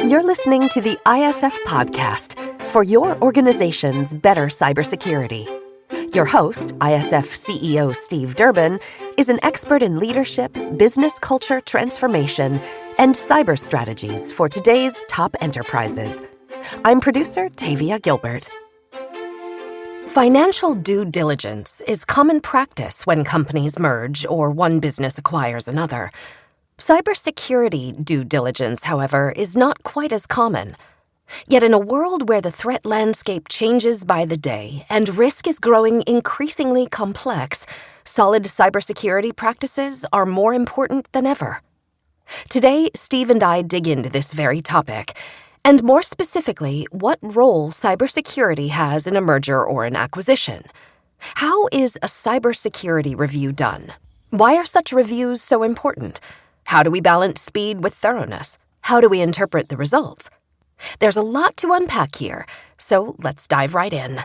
You're listening to the ISF podcast for your organization's better cybersecurity. Your host, ISF CEO Steve Durbin, is an expert in leadership, business culture transformation, and cyber strategies for today's top enterprises. I'm producer Tavia Gilbert. Financial due diligence is common practice when companies merge or one business acquires another. Cybersecurity due diligence, however, is not quite as common. Yet in a world where the threat landscape changes by the day and risk is growing increasingly complex, solid cybersecurity practices are more important than ever. Today, Steve and I dig into this very topic, and more specifically, what role cybersecurity has in a merger or an acquisition. How is a cybersecurity review done? Why are such reviews so important? How do we balance speed with thoroughness? How do we interpret the results? There's a lot to unpack here, so let's dive right in.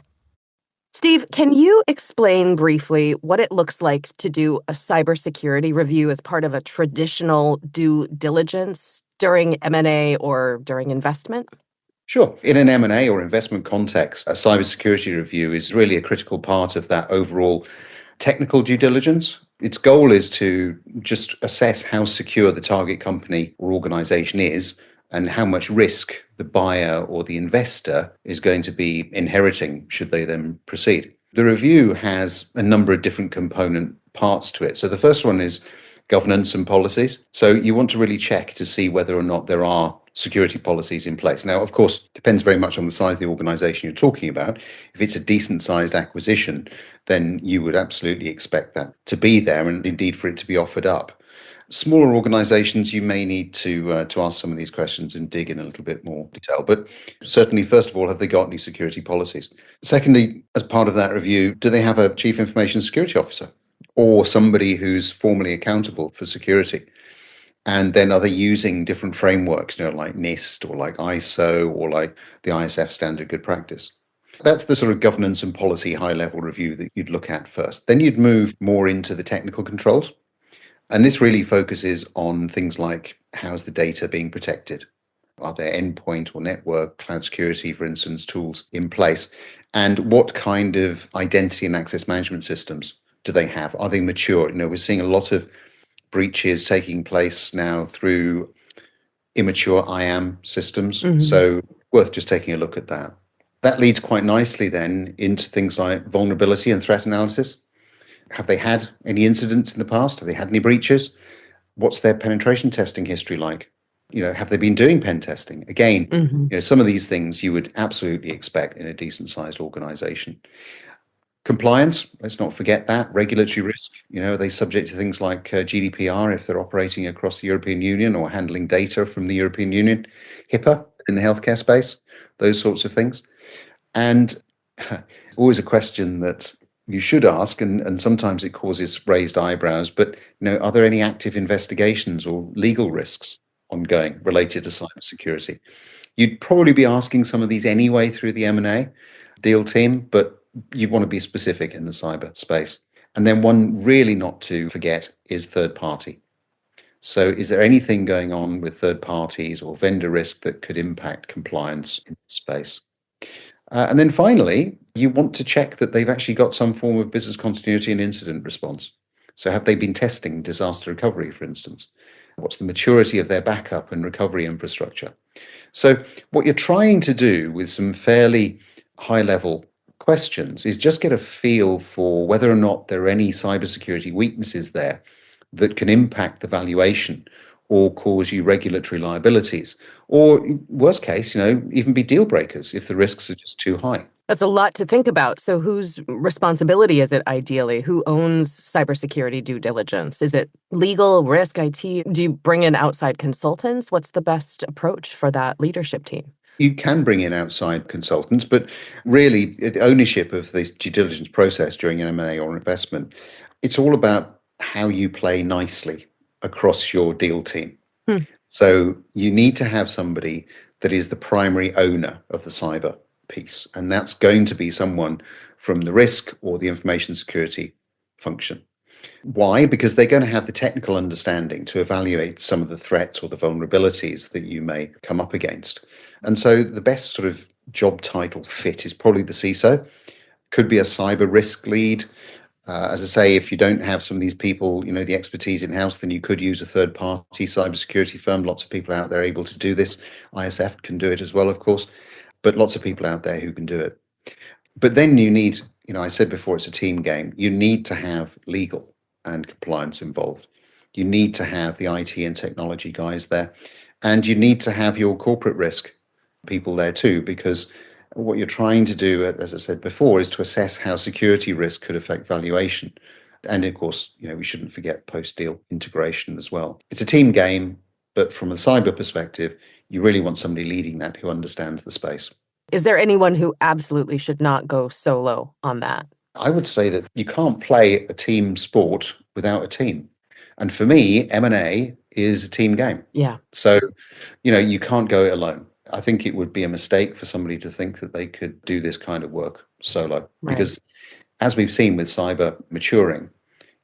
Steve, can you explain briefly what it looks like to do a cybersecurity review as part of a traditional due diligence during M&A or during investment? Sure. In an M&A or investment context, a cybersecurity review is really a critical part of that overall technical due diligence. Its goal is to just assess how secure the target company or organization is and how much risk the buyer or the investor is going to be inheriting should they then proceed. The review has a number of different component parts to it. So the first one is governance and policies. So you want to really check to see whether or not there are security policies in place. Now, of course, depends very much on the size of the organization you're talking about. If it's a decent sized acquisition, then you would absolutely expect that to be there and indeed for it to be offered up. Smaller organizations, you may need to ask some of these questions and dig in a little bit more detail. But certainly, first of all, have they got any security policies? Secondly, as part of that review, do they have a chief information security officer or somebody who's formally accountable for security? And then are they using different frameworks, like NIST or like ISO or like the ISF standard good practice? That's the sort of governance and policy high-level review that you'd look at first. Then you'd move more into the technical controls. And this really focuses on things like how's the data being protected? Are there endpoint or network cloud security, for instance, tools in place? And what kind of identity and access management systems do they have? Are they mature? We're seeing a lot of breaches taking place now through immature IAM systems. Mm-hmm. So worth just taking a look at that. That leads quite nicely then into things like vulnerability and threat analysis. Have they had any incidents in the past? Have they had any breaches? What's their penetration testing history like? Have they been doing pen testing? Again, mm-hmm. Some of these things you would absolutely expect in a decent sized organization. Compliance, let's not forget that. Regulatory risk, are they subject to things like GDPR if they're operating across the European Union or handling data from the European Union? HIPAA in the healthcare space, those sorts of things. And always a question that you should ask, and sometimes it causes raised eyebrows, but are there any active investigations or legal risks ongoing related to cybersecurity? You'd probably be asking some of these anyway through the M&A deal team, but you want to be specific in the cyber space. And then one really not to forget is third party. So is there anything going on with third parties or vendor risk that could impact compliance in this space? And then finally, you want to check that they've actually got some form of business continuity and incident response. So have they been testing disaster recovery, for instance? What's the maturity of their backup and recovery infrastructure? So what you're trying to do with some fairly high-level questions is just get a feel for whether or not there are any cybersecurity weaknesses there that can impact the valuation or cause you regulatory liabilities, or worst case, even be deal breakers if the risks are just too high. That's a lot to think about. So whose responsibility is it ideally? Who owns cybersecurity due diligence? Is it legal, risk, IT? Do you bring in outside consultants? What's the best approach for that leadership team? You can bring in outside consultants, but really the ownership of this due diligence process during an M&A or investment, it's all about how you play nicely across your deal team. So you need to have somebody that is the primary owner of the cyber piece, and that's going to be someone from the risk or the information security function. Why? Because they're going to have the technical understanding to evaluate some of the threats or the vulnerabilities that you may come up against. And so the best sort of job title fit is probably the CISO. Could be a cyber risk lead. As I say, if you don't have some of these people, the expertise in house, then you could use a third party cybersecurity firm. Lots of people out there able to do this. ISF can do it as well, of course, but lots of people out there who can do it. But then you need, I said before, it's a team game. You need to have legal and compliance involved. You need to have the IT and technology guys there. And you need to have your corporate risk people there too, because what you're trying to do, as I said before, is to assess how security risk could affect valuation. And of course, we shouldn't forget post-deal integration as well. It's a team game, but from a cyber perspective, you really want somebody leading that who understands the space. Is there anyone who absolutely should not go solo on that? I would say that you can't play a team sport without a team. And for me, M&A is a team game. Yeah. So, you can't go it alone. I think it would be a mistake for somebody to think that they could do this kind of work solo. Right. Because as we've seen with cyber maturing,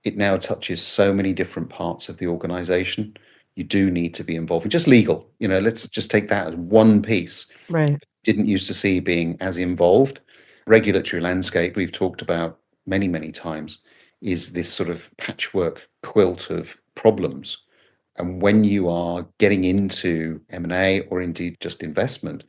it now touches so many different parts of the organization. You do need to be involved in just legal. Let's just take that as one piece. Right. Didn't used to see being as involved. Regulatory landscape, we've talked about many, many times, is this sort of patchwork quilt of problems. And when you are getting into M&A or indeed just investment,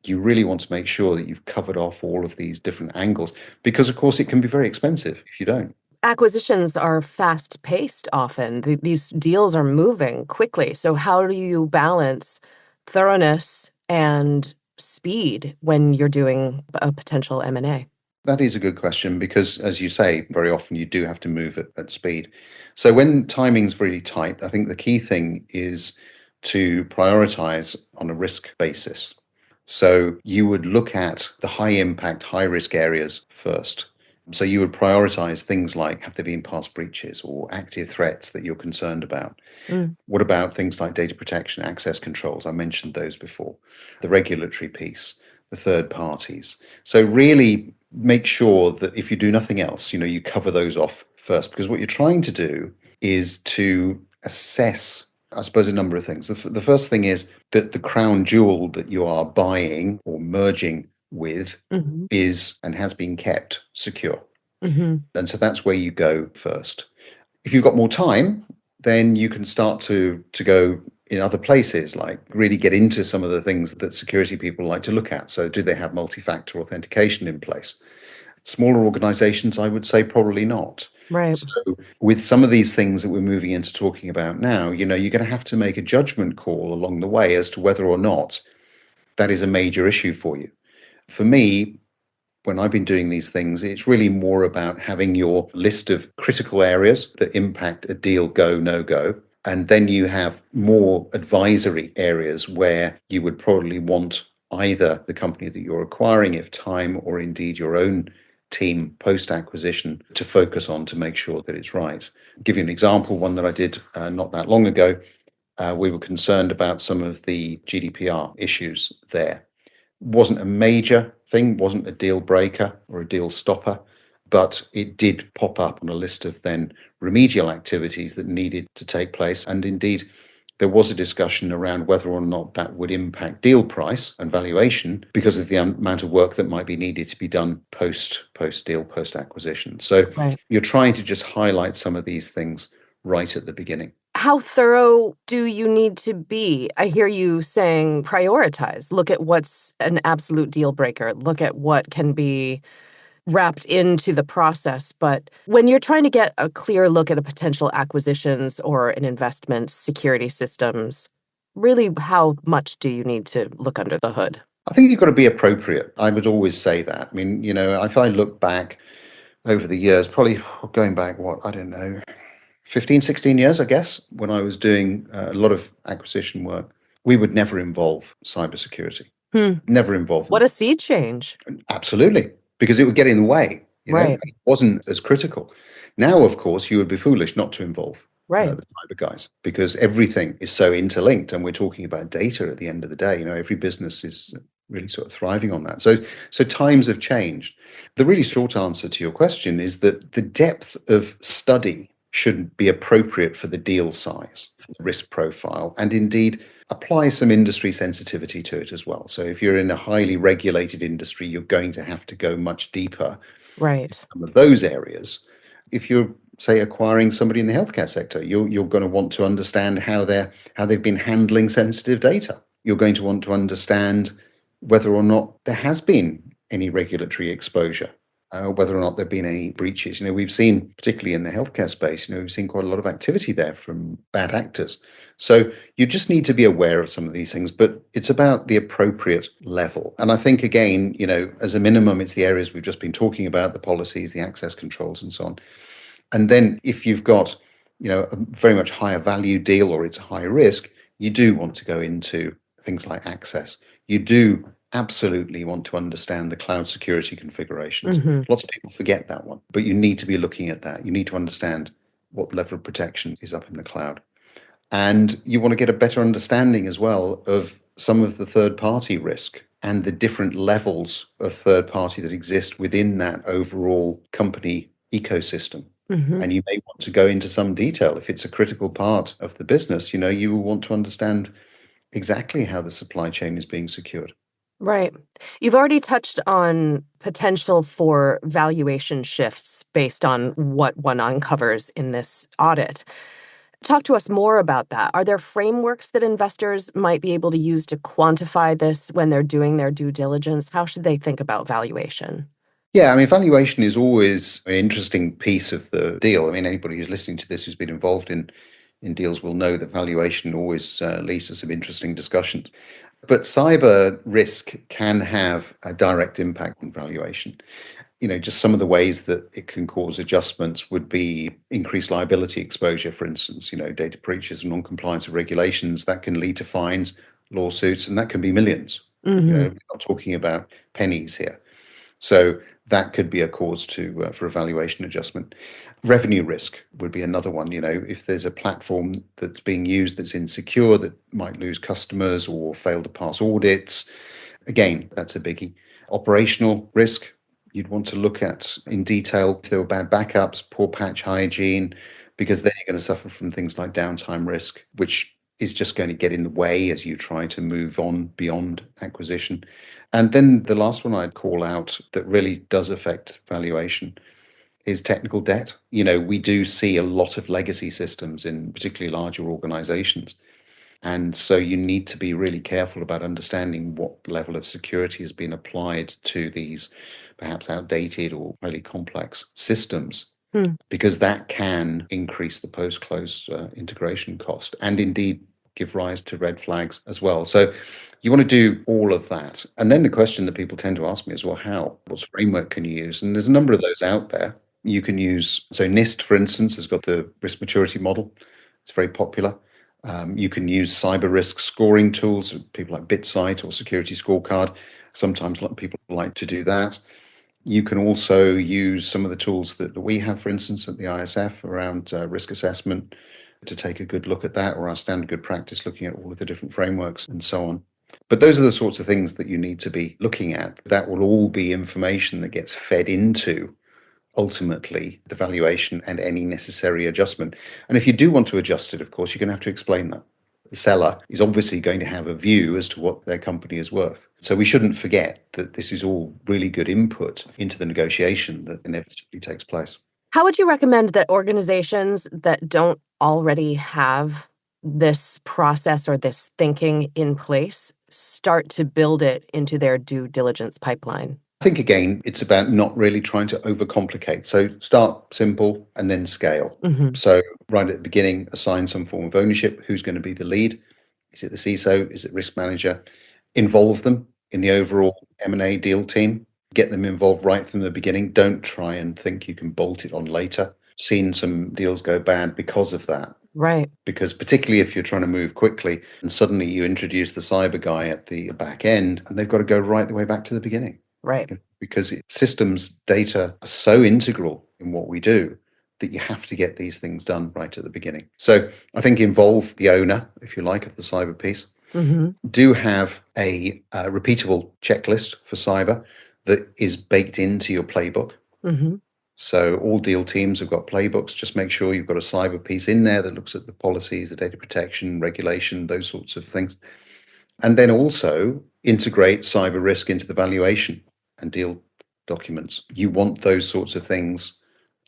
you really want to make sure that you've covered off all of these different angles, because of course it can be very expensive if you don't. Acquisitions are fast-paced often. These deals are moving quickly. So how do you balance thoroughness and speed when you're doing a potential M&A? That is a good question because, as you say, very often you do have to move at speed. So when timing's really tight, I think the key thing is to prioritize on a risk basis. So you would look at the high impact, high risk areas first. So you would prioritize things like, have there been past breaches or active threats that you're concerned about? What about things like data protection, access controls? I mentioned those before. The regulatory piece, the third parties. So really make sure that if you do nothing else, you cover those off first, because what you're trying to do is to assess, I suppose, a number of things. The first thing is that the crown jewel that you are buying or merging with is and has been kept secure. And so that's where you go first. If you've got more time, then you can start to go in other places, like really get into some of the things that security people like to look at. So do they have multi-factor authentication in place? Smaller organizations, I would say probably not. Right. So with some of these things that we're moving into talking about now, you're going to have to make a judgment call along the way as to whether or not that is a major issue for you. For me, when I've been doing these things, it's really more about having your list of critical areas that impact a deal go, no go. And then you have more advisory areas where you would probably want either the company that you're acquiring, if time, or indeed your own team post-acquisition to focus on to make sure that it's right. I'll give you an example, one that I did not that long ago. We were concerned about some of the GDPR issues there. Wasn't a major thing, wasn't a deal breaker or a deal stopper, but it did pop up on a list of then remedial activities that needed to take place. And indeed, there was a discussion around whether or not that would impact deal price and valuation because of the amount of work that might be needed to be done post-deal, post-acquisition. So You're trying to just highlight some of these things right at the beginning. How thorough do you need to be? I hear you saying prioritize. Look at what's an absolute deal breaker. Look at what can be wrapped into the process. But when you're trying to get a clear look at a potential acquisitions or an investment, security systems, really, how much do you need to look under the hood? I think you've got to be appropriate. I would always say that. I mean, if I look back over the years, probably going back, 15, 16 years, I guess, when I was doing a lot of acquisition work, we would never involve cybersecurity. Never involve them. What a sea change. Absolutely. Because it would get in the way. Right. It wasn't as critical. Now, of course, you would be foolish not to involve the cyber guys because everything is so interlinked, and we're talking about data at the end of the day. Every business is really sort of thriving on that. So times have changed. The really short answer to your question is that the depth of study should be appropriate for the deal size, for the risk profile, and indeed apply some industry sensitivity to it as well. So if you're in a highly regulated industry, you're going to have to go much deeper in Right. some of those areas. If you're, say, acquiring somebody in the healthcare sector, you're going to want to understand how they've been handling sensitive data. You're going to want to understand whether or not there has been any regulatory exposure, whether or not there have been any breaches. We've seen, particularly in the healthcare space, we've seen quite a lot of activity there from bad actors. So you just need to be aware of some of these things, but it's about the appropriate level. And I think, again, as a minimum, it's the areas we've just been talking about, the policies, the access controls, and so on. And then if you've got, a very much higher value deal or it's high risk, you do want to go into things like access. You do absolutely want to understand the cloud security configurations. Hmm. Lots of people forget that one, but you need to be looking at that. You need to understand what level of protection is up in the cloud. And you want to get a better understanding as well of some of the third party risk and the different levels of third party that exist within that overall company ecosystem. Hmm. And you may want to go into some detail. If it's a critical part of the business, you will want to understand exactly how the supply chain is being secured. Right. You've already touched on potential for valuation shifts based on what one uncovers in this audit. Talk to us more about that. Are there frameworks that investors might be able to use to quantify this when they're doing their due diligence? How should they think about valuation? Yeah, I mean, valuation is always an interesting piece of the deal. I mean, anybody who's listening to this who's been involved in deals will know that valuation always leads to some interesting discussions. But cyber risk can have a direct impact on valuation. Just some of the ways that it can cause adjustments would be increased liability exposure, for instance, data breaches and non-compliance of regulations that can lead to fines, lawsuits, and that can be millions. Hmm. We're not talking about pennies here. So that could be a cause for a valuation adjustment. Revenue risk would be another one. If there's a platform that's being used that's insecure, that might lose customers or fail to pass audits, again, that's a biggie. Operational risk, you'd want to look at in detail if there were bad backups, poor patch hygiene, because then you're going to suffer from things like downtime risk, which is just going to get in the way as you try to move on beyond acquisition. And then the last one I'd call out that really does affect valuation is technical debt. We do see a lot of legacy systems in particularly larger organizations. And so you need to be really careful about understanding what level of security has been applied to these perhaps outdated or highly complex systems, Hmm. because that can increase the post-close integration cost and indeed give rise to red flags as well. So you want to do all of that. And then the question that people tend to ask me is, well, how? What framework can you use? And there's a number of those out there. You can use, so NIST, for instance, has got the risk maturity model. It's very popular. You can use cyber risk scoring tools, people like BitSight or Security Scorecard. Sometimes people like to do that. You can also use some of the tools that we have, for instance, at the ISF around risk assessment to take a good look at that, or our standard good practice, looking at all of the different frameworks and so on. But those are the sorts of things that you need to be looking at. That will all be information that gets fed into ultimately the valuation and any necessary adjustment. And if you do want to adjust it, of course, you're going to have to explain that. The seller is obviously going to have a view as to what their company is worth. So we shouldn't forget that this is all really good input into the negotiation that inevitably takes place. How would you recommend that organizations that don't already have this process or this thinking in place start to build it into their due diligence pipeline? I think, again, it's about not really trying to overcomplicate. So start simple and then scale. Hmm. So right at the beginning, assign some form of ownership. Who's going to be the lead? Is it the CISO? Is it risk manager? Involve them in the overall M&A deal team. Get them involved right from the beginning. Don't try and think you can bolt it on later. Seen some deals go bad because of that. Right. Because particularly if you're trying to move quickly and suddenly you introduce the cyber guy at the back end, and they've got to go right the way back to the beginning. Right. Because systems data are so integral in what we do that you have to get these things done right at the beginning. So I think involve the owner, if you like, of the cyber piece. Hmm. Do have a repeatable checklist for cyber that is baked into your playbook. Hmm. So all deal teams have got playbooks. Just make sure you've got a cyber piece in there that looks at the policies, the data protection, regulation, those sorts of things. And then also integrate cyber risk into the valuation and deal documents. You want those sorts of things,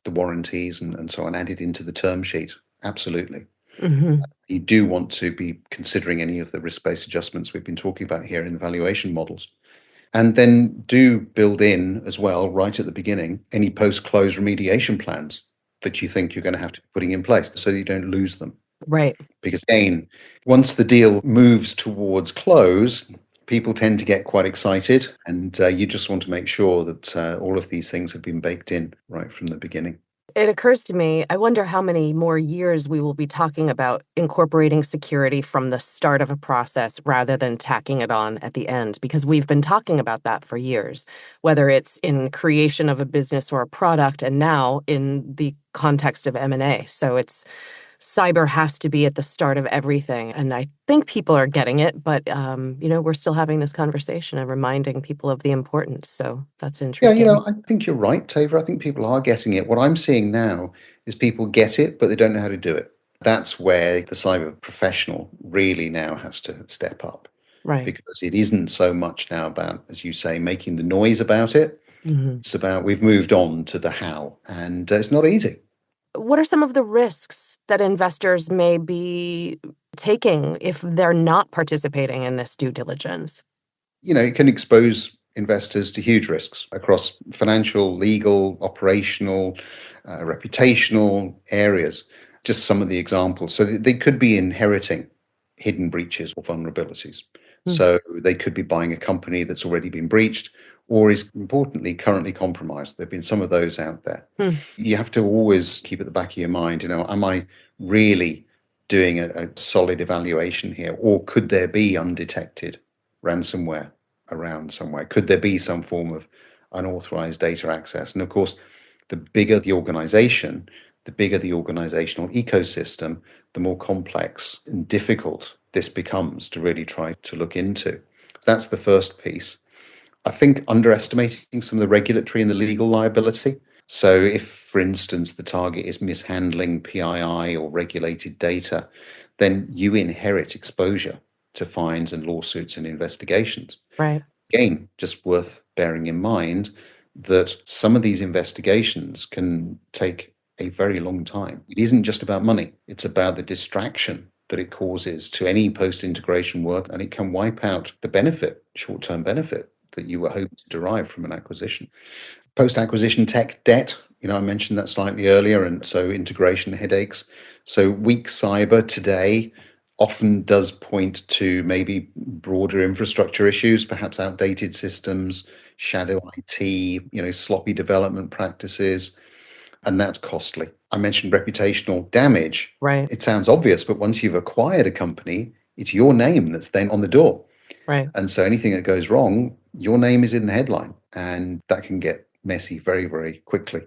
the warranties and so on, added into the term sheet. Absolutely. Mm-hmm. You do want to be considering any of the risk-based adjustments we've been talking about here in the valuation models. And then do build in as well, right at the beginning, any post-close remediation plans that you think you're going to have to be putting in place so that you don't lose them. Right. Because again, once the deal moves towards close, people tend to get quite excited, and you just want to make sure that all of these things have been baked in right from the beginning. It occurs to me, I wonder how many more years we will be talking about incorporating security from the start of a process rather than tacking it on at the end, because we've been talking about that for years, whether it's in creation of a business or a product, and now in the context of M&A. So cyber has to be at the start of everything. And I think people are getting it, but, we're still having this conversation and reminding people of the importance. So that's Yeah, intriguing. I think you're right, Tavia. I think people are getting it. What I'm seeing now is people get it, but they don't know how to do it. That's where the cyber professional really now has to step up, Right. because it isn't so much now about, as you say, making the noise about it. Mhm. It's about we've moved on to the how, and it's not easy. What are some of the risks that investors may be taking if they're not participating in this due diligence? It can expose investors to huge risks across financial, legal, operational, reputational areas. Just some of the examples. So they could be inheriting hidden breaches or vulnerabilities. Hmm. So they could be buying a company that's already been breached or is importantly currently compromised. There have been some of those out there. Hmm. You have to always keep at the back of your mind, am I really doing a solid evaluation here? Or could there be undetected ransomware around somewhere? Could there be some form of unauthorized data access? And of course, the bigger the organization, the bigger the organizational ecosystem, the more complex and difficult this becomes to really try to look into. That's the first piece. I think underestimating some of the regulatory and the legal liability. So if, for instance, the target is mishandling PII or regulated data, then you inherit exposure to fines and lawsuits and investigations. Right. Again, just worth bearing in mind that some of these investigations can take a very long time. It isn't just about money, it's about the distraction that it causes to any post-integration work, and it can wipe out the benefit, short-term benefit that you were hoping to derive from an acquisition. Post-acquisition tech debt, I mentioned that slightly earlier, and so integration headaches. So weak cyber today often does point to maybe broader infrastructure issues, perhaps outdated systems, shadow IT, sloppy development practices, and that's costly. I mentioned reputational damage. Right. It sounds obvious, but once you've acquired a company, it's your name that's then on the door. Right. And so anything that goes wrong, your name is in the headline, and that can get messy very, very quickly.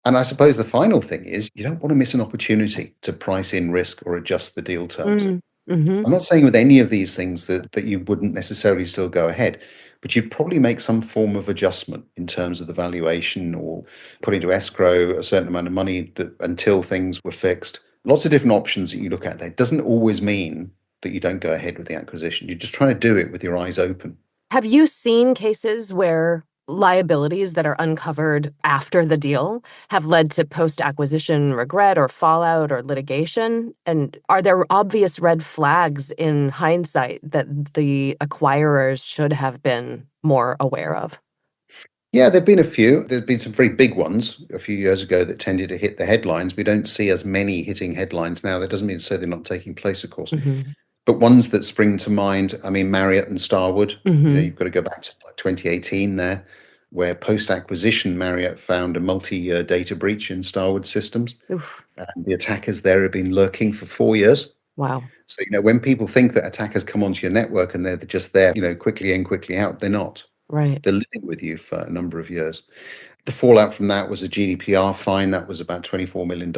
And I suppose the final thing is you don't want to miss an opportunity to price in risk or adjust the deal terms. Mm-hmm. I'm not saying with any of these things that you wouldn't necessarily still go ahead, but you'd probably make some form of adjustment in terms of the valuation or put into escrow a certain amount of money until things were fixed. Lots of different options that you look at there. It doesn't always mean that you don't go ahead with the acquisition. You're just trying to do it with your eyes open. Have you seen cases where liabilities that are uncovered after the deal have led to post-acquisition regret or fallout or litigation? And are there obvious red flags in hindsight that the acquirers should have been more aware of? Yeah, there've been a few. There've been some very big ones a few years ago that tended to hit the headlines. We don't see as many hitting headlines now. That doesn't mean to say they're not taking place, of course. Mm-hmm. But ones that spring to mind, I mean, Marriott and Starwood, Mm-hmm. you've got to go back to like 2018 there, where post-acquisition Marriott found a multi-year data breach in Starwood systems. Oof. And the attackers there have been lurking for 4 years. Wow. So, when people think that attackers come onto your network and they're just there, quickly in, quickly out, they're not. Right. They're living with you for a number of years. The fallout from that was a GDPR fine that was about $24 million.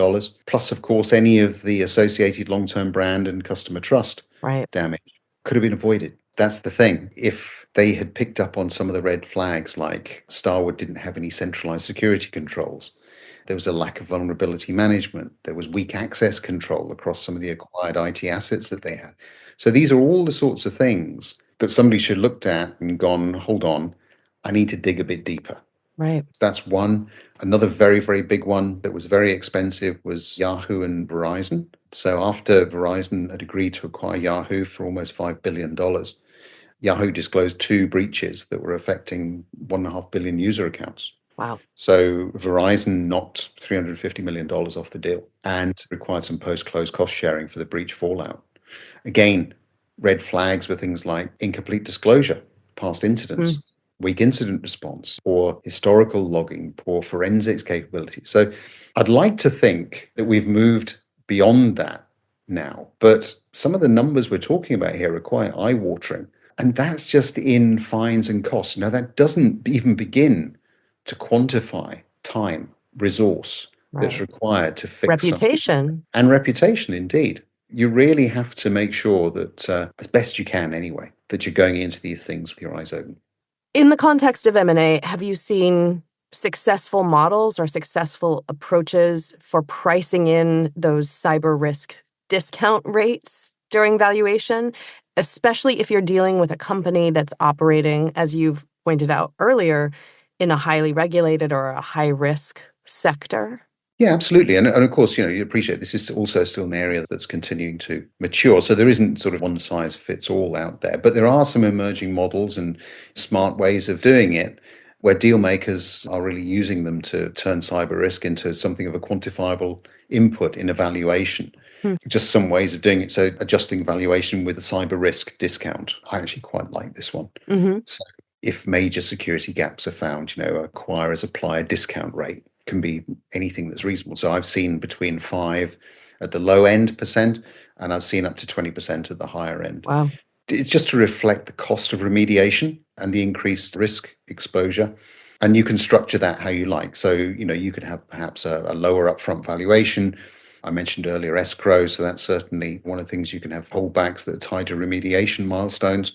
Plus, of course, any of the associated long-term brand and customer trust Right. damage could have been avoided. That's the thing. If they had picked up on some of the red flags, like Starwood didn't have any centralized security controls, There was a lack of vulnerability management. There was weak access control across some of the acquired IT assets that they had. So these are all the sorts of things that somebody should have looked at and gone, hold on, I need to dig a bit deeper. Right. That's one. Another very, very big one that was very expensive was Yahoo and Verizon. So after Verizon had agreed to acquire Yahoo for almost $5 billion, Yahoo disclosed 2 breaches that were affecting 1.5 billion user accounts. Wow. So Verizon knocked $350 million off the deal and required some post-close cost sharing for the breach fallout. Again, red flags were things like incomplete disclosure, past incidents, weak incident response, or historical logging, poor forensics capability. So I'd like to think that we've moved beyond that now, but some of the numbers we're talking about here are quite eye-watering. And that's just in fines and costs. Now, that doesn't even begin to quantify time, resource that's required to fix reputation. Something. And reputation, indeed. You really have to make sure that, as best you can anyway, that you're going into these things with your eyes open. In the context of M&A, have you seen successful models or successful approaches for pricing in those cyber risk discount rates during valuation, especially if you're dealing with a company that's operating, as you've pointed out earlier, in a highly regulated or a high-risk sector? Yeah, absolutely. And of course, you appreciate this is also still an area that's continuing to mature. So there isn't sort of one size fits all out there, but there are some emerging models and smart ways of doing it where deal makers are really using them to turn cyber risk into something of a quantifiable input in evaluation. Just some ways of doing it. So adjusting valuation with a cyber risk discount. I actually quite like this one. So if major security gaps are found, acquirers apply a discount rate. Can be anything that's reasonable. So I've seen between 5 at the low end percent, and I've seen up to 20% at the higher end. Wow. It's just to reflect the cost of remediation and the increased risk exposure. And you can structure that how you like. So, you could have perhaps a lower upfront valuation. I mentioned earlier escrow. So that's certainly one of the things. You can have holdbacks that are tied to remediation milestones,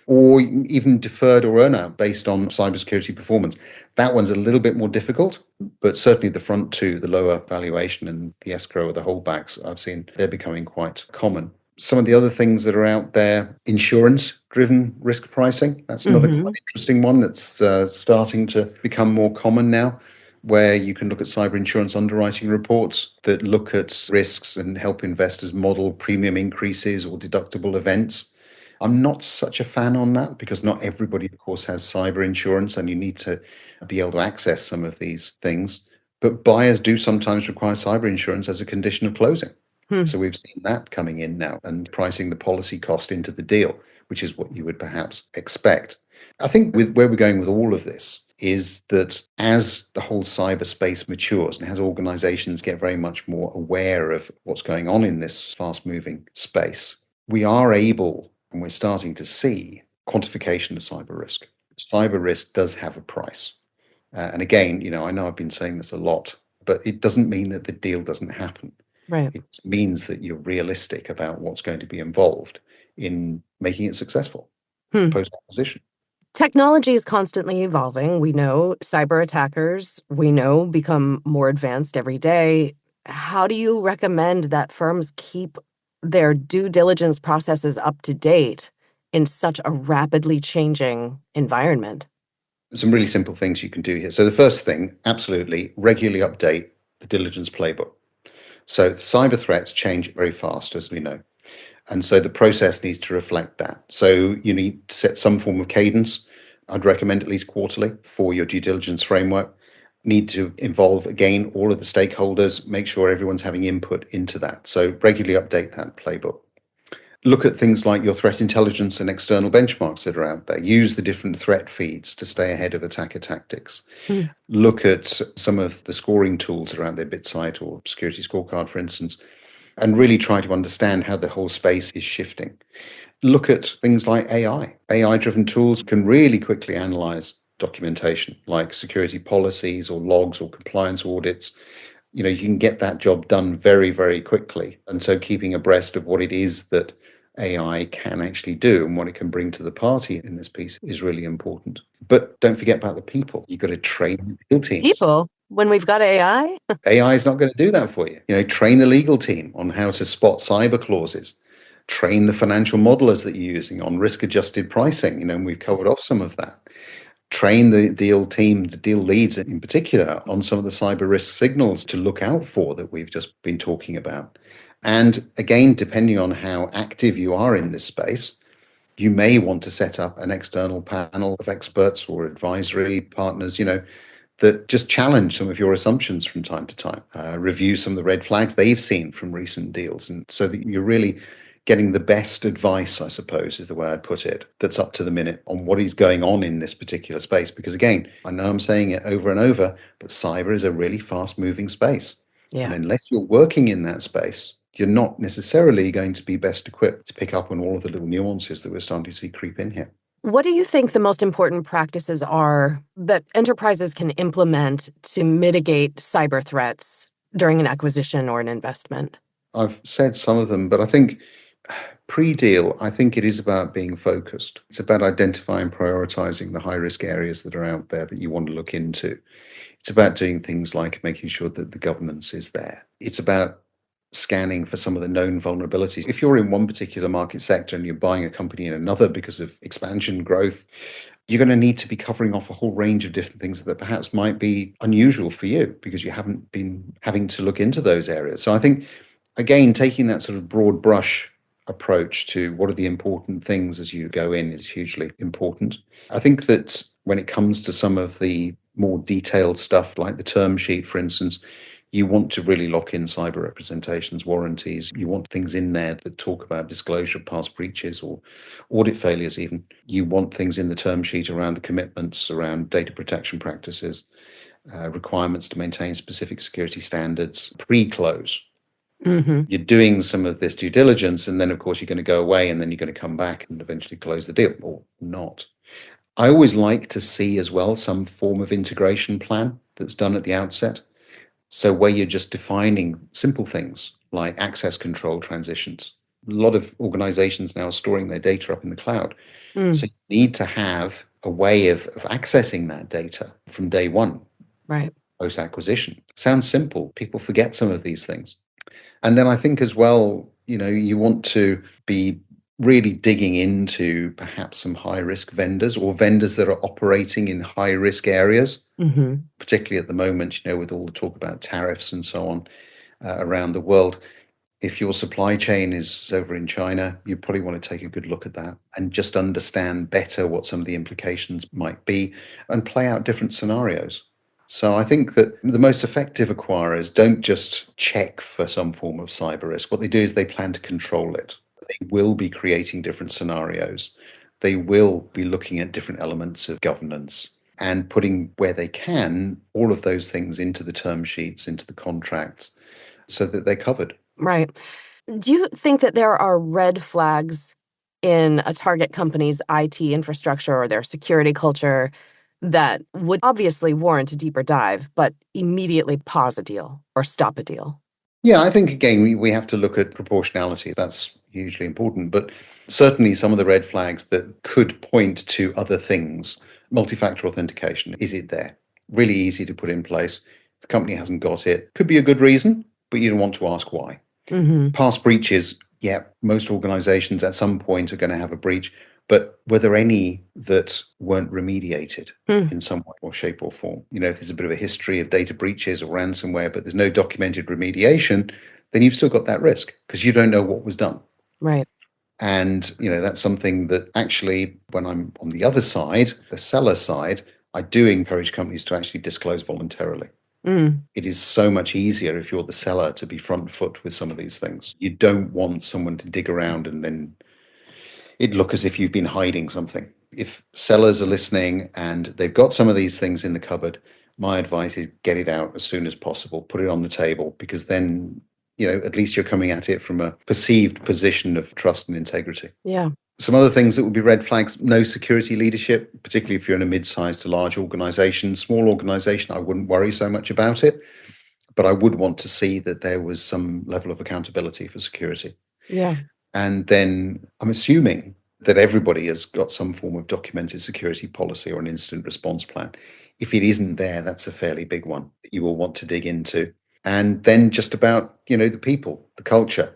or even deferred or earn out based on cybersecurity performance. That one's a little bit more difficult, but certainly the front two, the lower valuation and the escrow or the holdbacks, I've seen they're becoming quite common. Some of the other things that are out there, insurance-driven risk pricing. That's another quite interesting one that's starting to become more common now, where you can look at cyber insurance underwriting reports that look at risks and help investors model premium increases or deductible events. I'm not such a fan on that because not everybody, of course, has cyber insurance and you need to be able to access some of these things. But buyers do sometimes require cyber insurance as a condition of closing. So we've seen that coming in now and pricing the policy cost into the deal, which is what you would perhaps expect. I think with where we're going with all of this is that as the whole cyberspace matures and as organizations get very much more aware of what's going on in this fast-moving space, we are able, and we're starting to see, quantification of cyber risk. Cyber risk does have a price. And again, I know I've been saying this a lot, but it doesn't mean that the deal doesn't happen. Right. It means that you're realistic about what's going to be involved in making it successful post-acquisition. Technology is constantly evolving. We know cyber attackers, become more advanced every day. How do you recommend that firms keep their due diligence processes up to date in such a rapidly changing environment? Some really simple things you can do here. So the first thing, absolutely, regularly update the diligence playbook. So cyber threats change very fast, as we know. And so the process needs to reflect that. So you need to set some form of cadence. I'd recommend at least quarterly for your due diligence framework. Need to involve, again, all of the stakeholders, make sure everyone's having input into that. So regularly update that playbook. Look at things like your threat intelligence and external benchmarks that are out there. Use the different threat feeds to stay ahead of attacker tactics. Look at some of the scoring tools around their BitSight or security scorecard, for instance, and really try to understand how the whole space is shifting. Look at things like AI. AI-driven tools can really quickly analyze documentation like security policies or logs or compliance audits. You can get that job done very, very quickly. And so keeping abreast of what it is that AI can actually do and what it can bring to the party in this piece is really important. But don't forget about the people. You've got to train the deal teams. People? when we've got AI? AI is not going to do that for you. Train the legal team on how to spot cyber clauses. Train the financial modelers that you're using on risk-adjusted pricing. And we've covered off some of that. Train the deal team, the deal leads in particular, on some of the cyber risk signals to look out for that we've just been talking about. And again, depending on how active you are in this space, you may want to set up an external panel of experts or advisory partners, that just challenge some of your assumptions from time to time, review some of the red flags they've seen from recent deals, and so that you're really getting the best advice, I suppose, is the way I'd put it, that's up to the minute on what is going on in this particular space. Because again, I know I'm saying it over and over, but cyber is a really fast-moving space. Yeah. And unless you're working in that space, you're not necessarily going to be best equipped to pick up on all of the little nuances that we're starting to see creep in here. What do you think the most important practices are that enterprises can implement to mitigate cyber threats during an acquisition or an investment? I've said some of them, but I think pre-deal, I think it is about being focused. It's about identifying, prioritizing the high-risk areas that are out there that you want to look into. It's about doing things like making sure that the governance is there. It's about scanning for some of the known vulnerabilities. If you're in one particular market sector and you're buying a company in another because of expansion, growth, you're going to need to be covering off a whole range of different things that perhaps might be unusual for you because you haven't been having to look into those areas. So I think, again, taking that sort of broad brush approach to what are the important things as you go in is hugely important. I think that when it comes to some of the more detailed stuff, like the term sheet, for instance, you want to really lock in cyber representations, warranties. You want things in there that talk about disclosure of past breaches or audit failures even. You want things in the term sheet around the commitments, around data protection practices, requirements to maintain specific security standards, pre-close. Mm-hmm. You're doing some of this due diligence, and then, of course, you're going to go away, and then you're going to come back and eventually close the deal, or not. I always like to see as well some form of integration plan that's done at the outset. So where you're just defining simple things like access control transitions. A lot of organizations now are storing their data up in the cloud. So you need to have a way of accessing that data from day one, Right. post-acquisition. Sounds simple. People forget some of these things. And then I think as well, you want to be really digging into perhaps some high-risk vendors or vendors that are operating in high-risk areas, particularly at the moment, with all the talk about tariffs and so on around the world. If your supply chain is over in China, you probably want to take a good look at that and just understand better what some of the implications might be and play out different scenarios. So I think that the most effective acquirers don't just check for some form of cyber risk. What they do is they plan to control it. They will be creating different scenarios. They will be looking at different elements of governance and putting, where they can, all of those things into the term sheets, into the contracts, so that they're covered. Right. Do you think that there are red flags in a target company's IT infrastructure or their security culture that would obviously warrant a deeper dive, but immediately pause a deal or stop a deal? Yeah, I think, again, we have to look at proportionality. That's hugely important. But certainly some of the red flags that could point to other things, multi-factor authentication, is it there? Really easy to put in place. The company hasn't got it. Could be a good reason, but you don't want to ask why. Past breaches, yeah, most organizations at some point are going to have a breach. But were there any that weren't remediated in some way or shape or form? If there's a bit of a history of data breaches or ransomware, but there's no documented remediation, then you've still got that risk because you don't know what was done. Right. And, that's something that actually, when I'm on the other side, the seller side, I do encourage companies to actually disclose voluntarily. It is so much easier if you're the seller to be front foot with some of these things. You don't want someone to dig around and then it look as if you've been hiding something. If sellers are listening and they've got some of these things in the cupboard, my advice is get it out as soon as possible, put it on the table, because then, at least you're coming at it from a perceived position of trust and integrity. Yeah. Some other things that would be red flags: no security leadership, particularly if you're in a mid-sized to large organization. Small organization, I wouldn't worry so much about it, but I would want to see that there was some level of accountability for security. Yeah. And then I'm assuming that everybody has got some form of documented security policy or an incident response plan. If it isn't there, that's a fairly big one that you will want to dig into. And then just about, the people, the culture.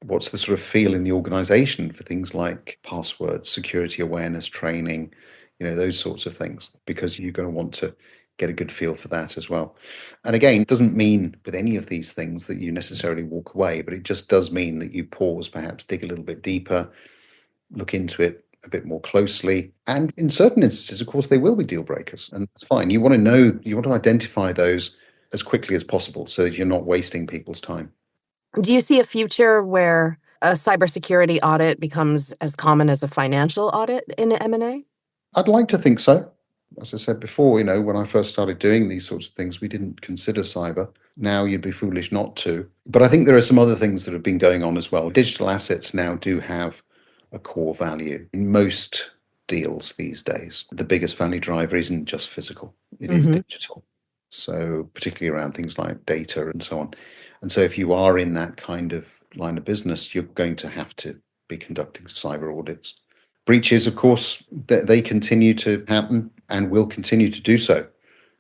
What's the sort of feel in the organization for things like passwords, security awareness training, those sorts of things, because you're going to want to get a good feel for that as well. And again, it doesn't mean with any of these things that you necessarily walk away, but it just does mean that you pause, perhaps dig a little bit deeper, look into it a bit more closely. And in certain instances, of course, they will be deal breakers, and that's fine. You want to identify those as quickly as possible so that you're not wasting people's time. Do you see a future where a cybersecurity audit becomes as common as a financial audit in M&A? I'd like to think so. As I said before, when I first started doing these sorts of things, we didn't consider cyber. Now you'd be foolish not to. But I think there are some other things that have been going on as well. Digital assets now do have a core value in most deals these days. The biggest value driver isn't just physical, it is digital. So particularly around things like data and so on. And so if you are in that kind of line of business, you're going to have to be conducting cyber audits. Breaches, of course, they continue to happen and will continue to do so.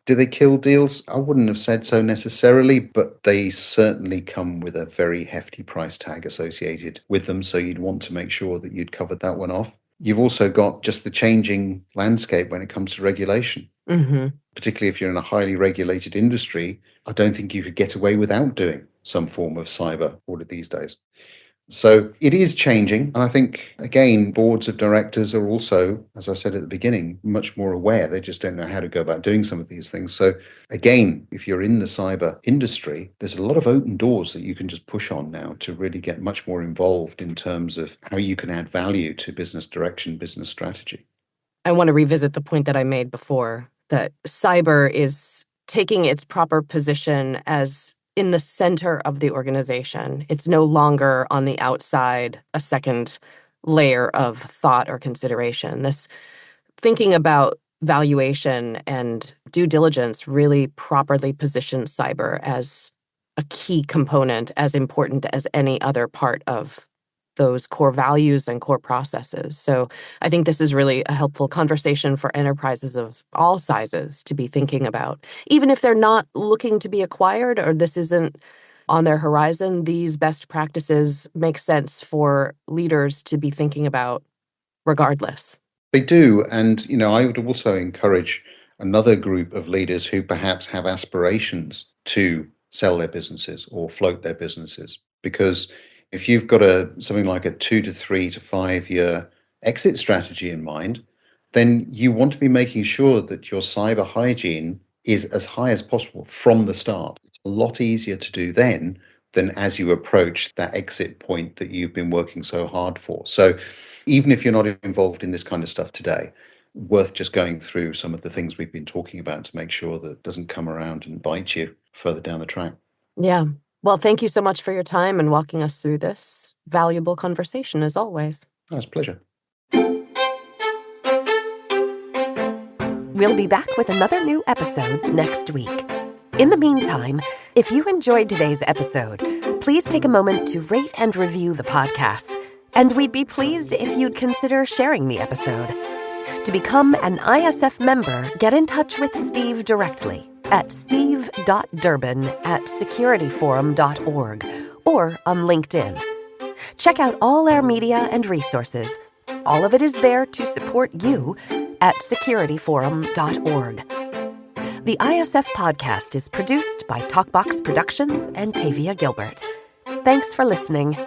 Do they kill deals? I wouldn't have said so necessarily, but they certainly come with a very hefty price tag associated with them. So you'd want to make sure that you'd covered that one off. You've also got just the changing landscape when it comes to regulation. Particularly if you're in a highly regulated industry, I don't think you could get away without doing some form of cyber audit these days. So it is changing. And I think, again, boards of directors are also, as I said at the beginning, much more aware. They just don't know how to go about doing some of these things. So again, if you're in the cyber industry, there's a lot of open doors that you can just push on now to really get much more involved in terms of how you can add value to business direction, business strategy. I want to revisit the point that I made before, that cyber is taking its proper position as in the center of the organization. It's no longer on the outside, a second layer of thought or consideration. This thinking about valuation and due diligence really properly positions cyber as a key component, as important as any other part of those core values and core processes. So I think this is really a helpful conversation for enterprises of all sizes to be thinking about. Even if they're not looking to be acquired or this isn't on their horizon, these best practices make sense for leaders to be thinking about regardless. They do. And, I would also encourage another group of leaders who perhaps have aspirations to sell their businesses or float their businesses. Because if you've got something like a 2 to 3 to 5 year exit strategy in mind, then you want to be making sure that your cyber hygiene is as high as possible from the start. It's a lot easier to do then than as you approach that exit point that you've been working so hard for. So even if you're not involved in this kind of stuff today, worth just going through some of the things we've been talking about to make sure that it doesn't come around and bite you further down the track. Yeah. Well, thank you so much for your time and walking us through this valuable conversation, as always. Oh, it's a pleasure. We'll be back with another new episode next week. In the meantime, if you enjoyed today's episode, please take a moment to rate and review the podcast. And we'd be pleased if you'd consider sharing the episode. To become an ISF member, get in touch with Steve directly at steve.durbin@securityforum.org or on LinkedIn. Check out all our media and resources. All of it is there to support you at securityforum.org. The ISF podcast is produced by Talkbox Productions and Tavia Gilbert. Thanks for listening.